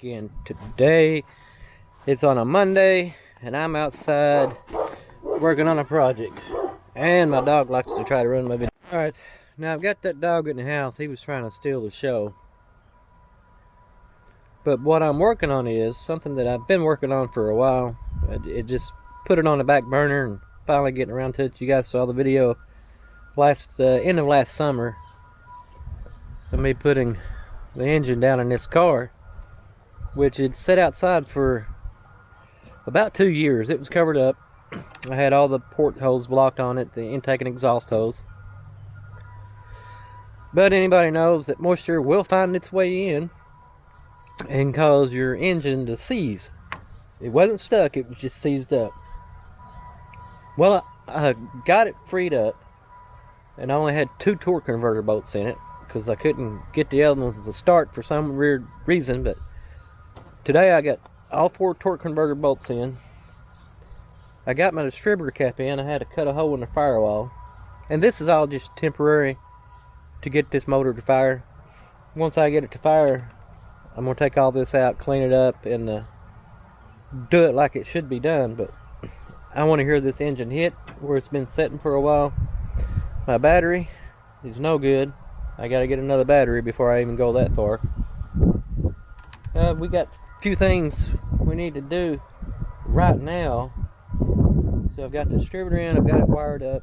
again. Today it's on a Monday and I'm outside working on a project, and my dog likes to try to run my video. Alright, now I've got that dog in the house. He was trying to steal the show, but what I'm working on is something that I've been working on for a while. It just put it on the back burner and finally getting around to it. You guys saw the video end of last summer of me putting the engine down in this car, which had sat outside for about 2 years. It was covered up. I had all the port holes blocked on it, the intake and exhaust hose. But anybody knows that moisture will find its way in and cause your engine to seize. It wasn't stuck, it was just seized up. Well, I got it freed up, and I only had 2 torque converter bolts in it because I couldn't get the other ones to start for some weird reason. But today I got all 4 torque converter bolts in. I got my distributor cap in. I had to cut a hole in the firewall, and this is all just temporary to get this motor to fire. Once I get it to fire, I'm gonna take all this out, clean it up, and do it like it should be done. But I want to hear this engine hit where it's been sitting for a while. My battery is no good. I gotta get another battery before I even go that far. We got a few things we need to do right now. So I've got the distributor in, I've got it wired up.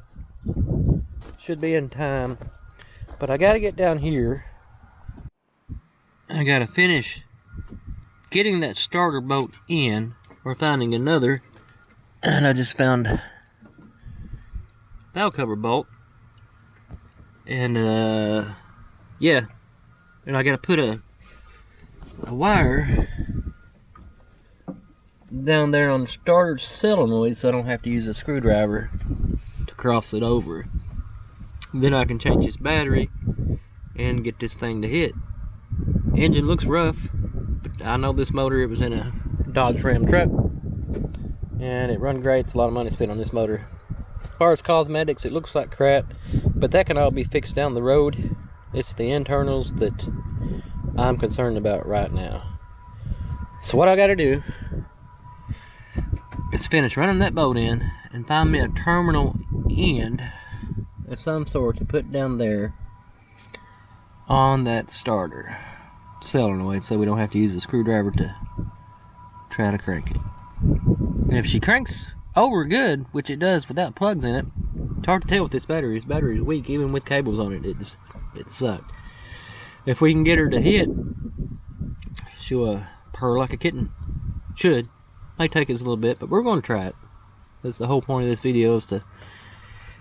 Should be in time. But I gotta get down here. I gotta finish getting that starter bolt in, or finding another. And I just found valve cover bolt. And yeah, and I gotta put a wire down there on the starter solenoid so I don't have to use a screwdriver to cross it over. Then I can change this battery and get this thing to hit. Engine looks rough, but I know this motor, it was in a Dodge Ram truck and it run great. It's a lot of money spent on this motor. As far as cosmetics, it looks like crap, but that can all be fixed down the road. It's the internals that I'm concerned about right now. So what I gotta do is finish running that bolt in and find me a terminal end of some sort to put down there on that starter solenoid so we don't have to use a screwdriver to try to crank it. And if she cranks over good, which it does without plugs in it, it's hard to tell with this battery. This battery is weak, even with cables on it. It sucked. If we can get her to hit, she'll purr like a kitten. Should. Might take us a little bit, but we're going to try it. That's the whole point of this video, is to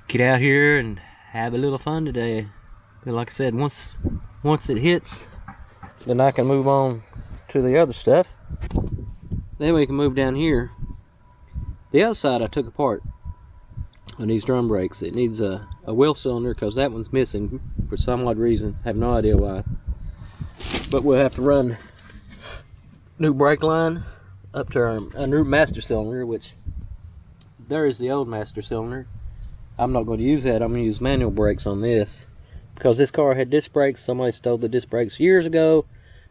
get out here and have a little fun today. But like I said, once it hits, then I can move on to the other stuff. Then we can move down here. The other side I took apart on these drum brakes. It needs a wheel cylinder because that one's missing for some odd reason. I have no idea why. But we'll have to run new brake line up to our new master cylinder, which there is the old master cylinder. I'm not going to use that. I'm going to use manual brakes on this because this car had disc brakes. Somebody stole the disc brakes years ago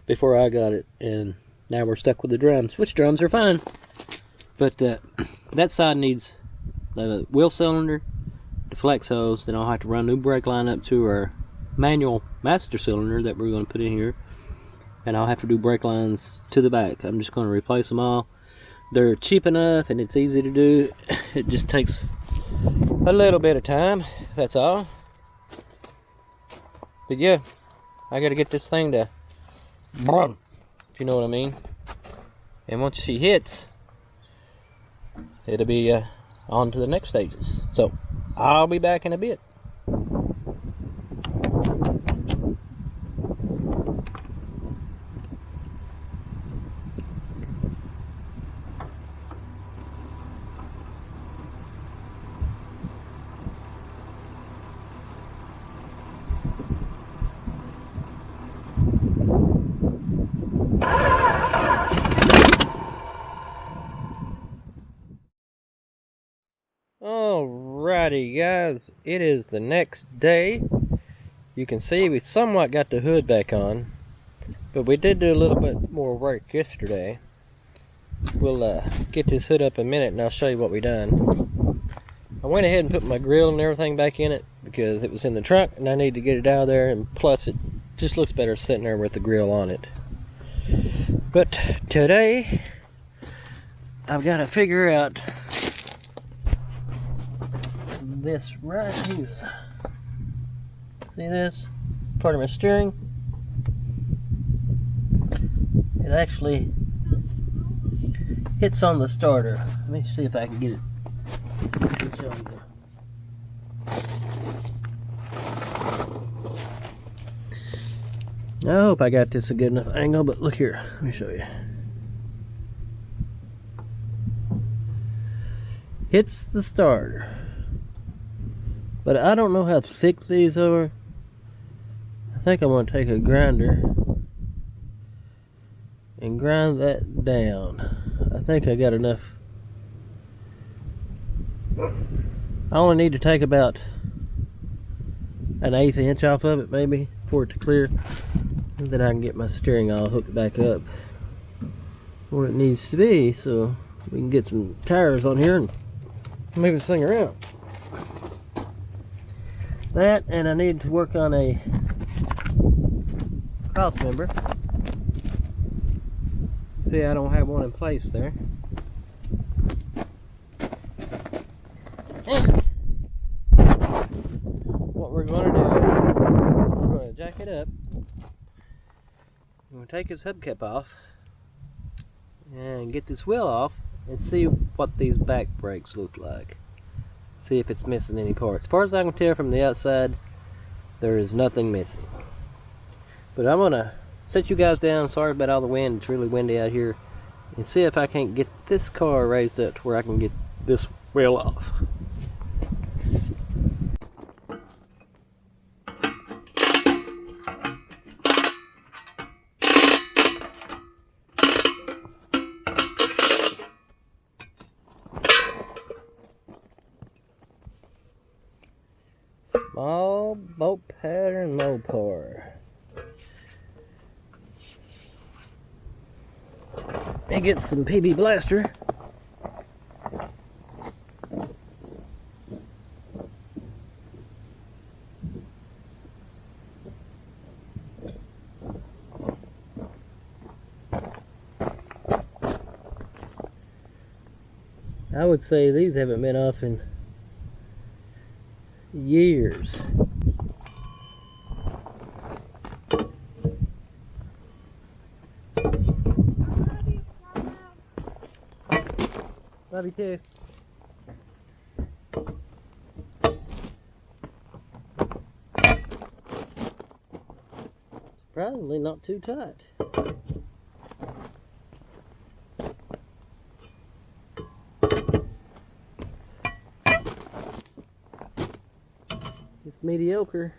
before I got it, and now we're stuck with the drums, which drums are fine. But that side needs the wheel cylinder, the flex hose. Then I'll have to run new brake line up to our manual master cylinder that we're going to put in here, and I'll have to do brake lines to the back. I'm just going to replace them all. They're cheap enough and it's easy to do. It just takes a little bit of time, that's all. But yeah, I got to get this thing to boom, if you know what I mean. And once she hits, it'll be on to the next stages. So I'll be back in a bit. Alrighty guys, it is the next day. You can see we somewhat got the hood back on. But we did do a little bit more work yesterday. We'll get this hood up in a minute and I'll show you what we done. I went ahead and put my grill and everything back in it because it was in the trunk and I need to get it out of there, and plus it just looks better sitting there with the grill on it. But today I've got to figure out this right here. See this? Part of my steering. It actually hits on the starter. Let me see if I can get it. I hope I got this a good enough angle, but look here, let me show you. Hits the starter. But I don't know how thick these are. I think I'm going to take a grinder and grind that down. I think I got enough. I only need to take about an 1/8 inch off of it, maybe, for it to clear. And then I can get my steering all hooked back up where it needs to be, so we can get some tires on here and move this thing around. That, and I need to work on a cross member. See, I don't have one in place there. And what we're going to do, we're going to jack it up. I'm going to take this hubcap off and get this wheel off and see what these back brakes look like. See if it's missing any parts. As far as I can tell from the outside, there is nothing missing. But I'm going to set you guys down. Sorry about all the wind. It's really windy out here. And see if I can't get this car raised up to where I can get this wheel off. Small bolt pattern Mopar. And get some PB Blaster. I would say these haven't been off in years. Love you too. Surprisingly not too tight. It's mediocre.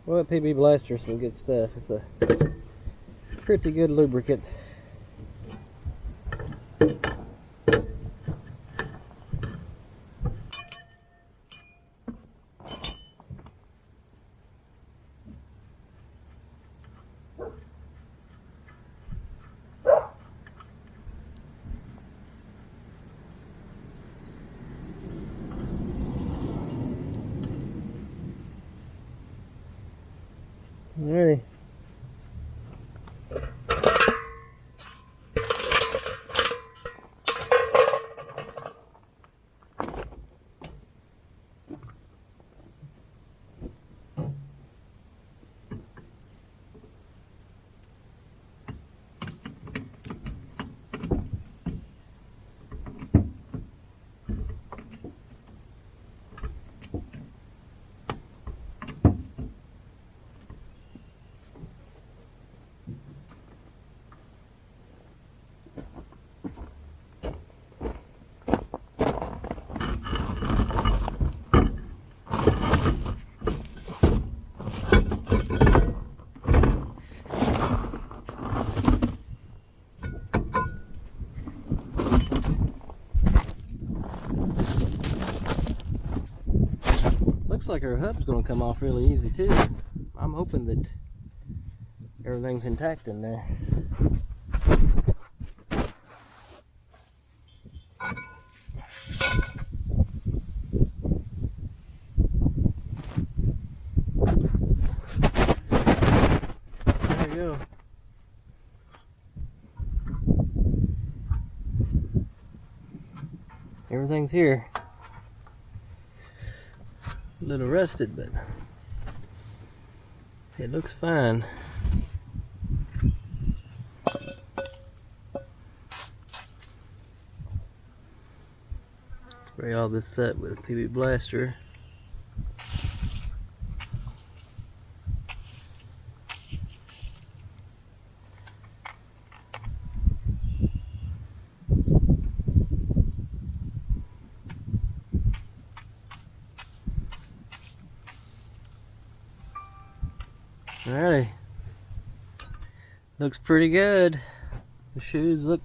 Well, PB Blaster is some good stuff. It's a pretty good lubricant. Alrighty. like our hub's gonna come off really easy too. I'm hoping that everything's intact in there. There you go. Everything's here. A little rusted, but it looks fine. Spray all this up with a PB blaster. Alrighty, looks pretty good. The shoes look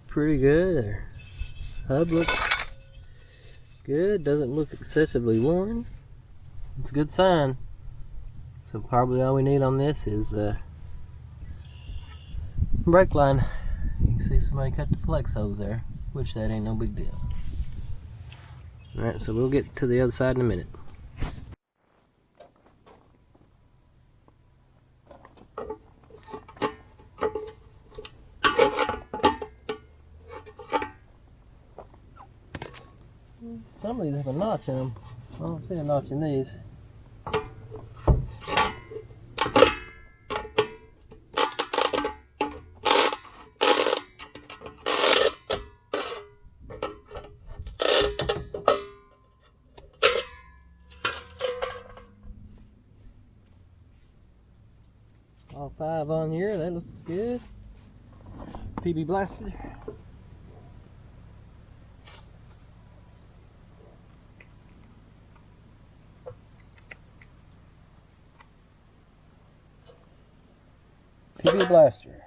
pretty good. Hub looks good. Doesn't look excessively worn. It's a good sign. So probably all we need on this is brake line. You can see somebody cut the flex hose there, which that ain't no big deal. Alright, so we'll get to the other side in a minute. Some of these have a notch in them. I don't see a notch in these. All 5 on here, that looks good. PB blaster. PB blaster.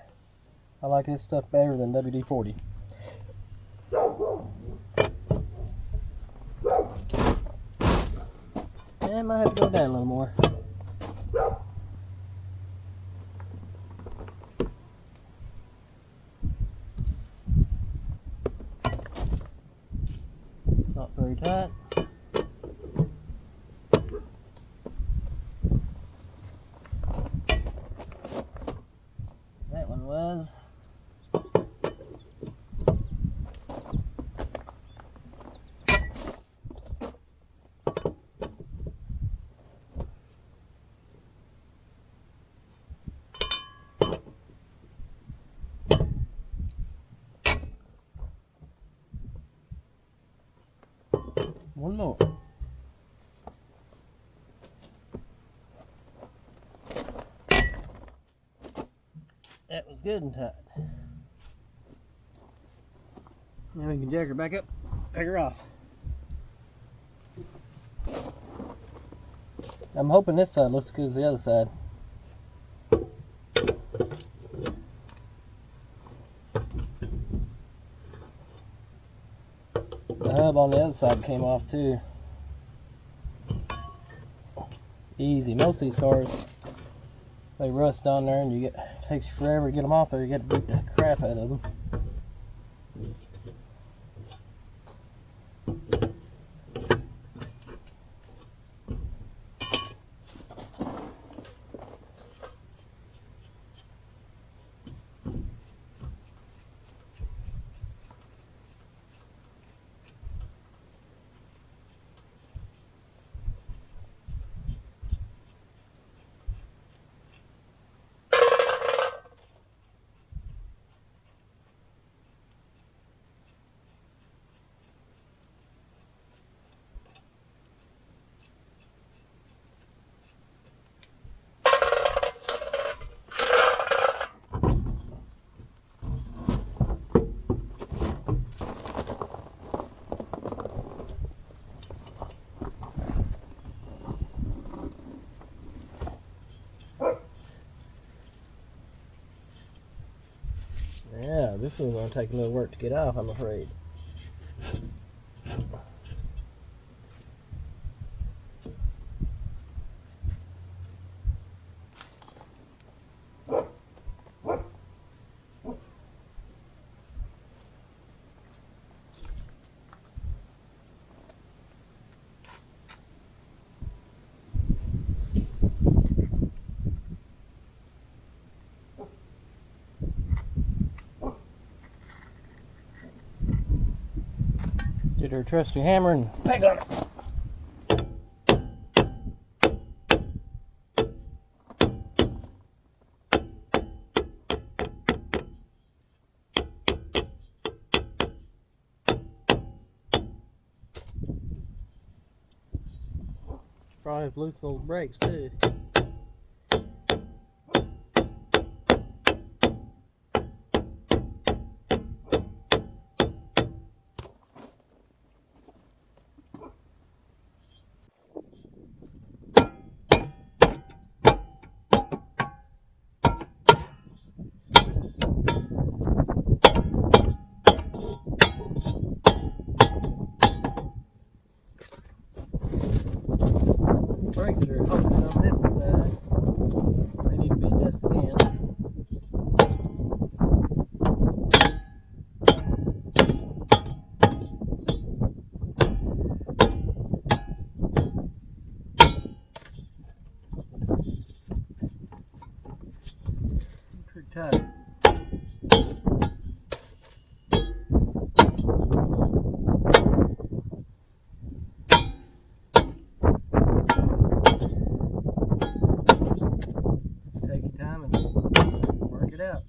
I like this stuff better than WD-40. And I might have to go down a little more. Not very tight. That one was. One more. That was good and tight. Now we can jack her back up, take her off. I'm hoping this side looks as good as the other side. The hub on the other side came off too. Easy. Most of these cars, they rust on there and it takes you forever to get them off there. You got to beat the crap out of them. Yeah, this one's going to take a little work to get off, I'm afraid. Get our trusty hammer and peg on it. Probably have loose old brakes too. Brakes are open on this side. They need to be adjusted in. Pretty tight. Take your time and work it out.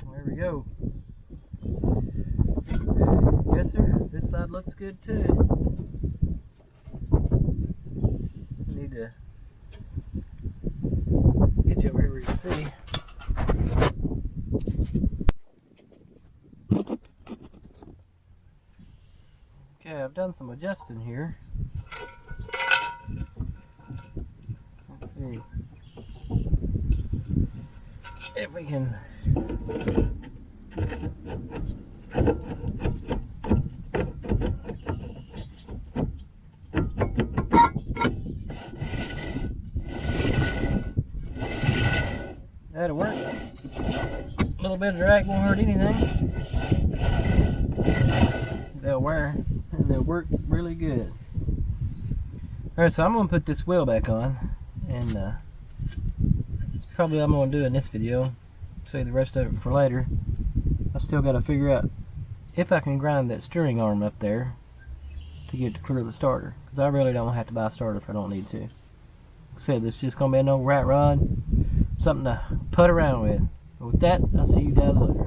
There we go. Yes, sir. This side looks good too. Need to get you over here where you can see. Okay, I've done some adjusting here. Let's see if we can. That'll work. A little bit of drag won't hurt anything. They'll wear and they'll work really good. Alright, so I'm going to put this wheel back on, and probably I'm going to do in this video. Save the rest of it for later. I still got to figure out if I can grind that steering arm up there to get to clear the starter, because I really don't have to buy a starter if I don't need to. Like I said, this is just going to be an old rat rod, something to put around with. But with that, I'll see you guys later.